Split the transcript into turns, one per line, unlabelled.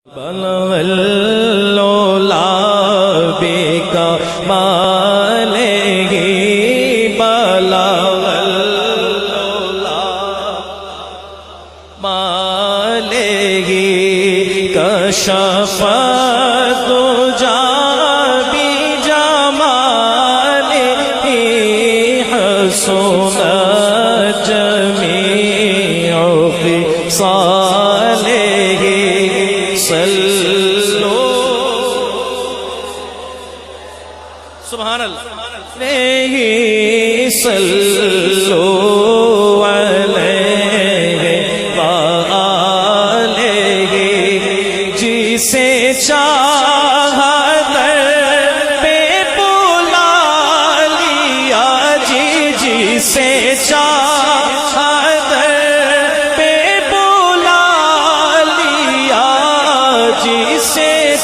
بلغ العلا بكماله بلغ العلا ماله كشف الدجى بجماله حسنت جميع خصاله سبحان اللہ صلو علیہ وآلہ جسے چاہ در پہ بلا لیا جی جسے چاہ در پہ بلا لیا جسے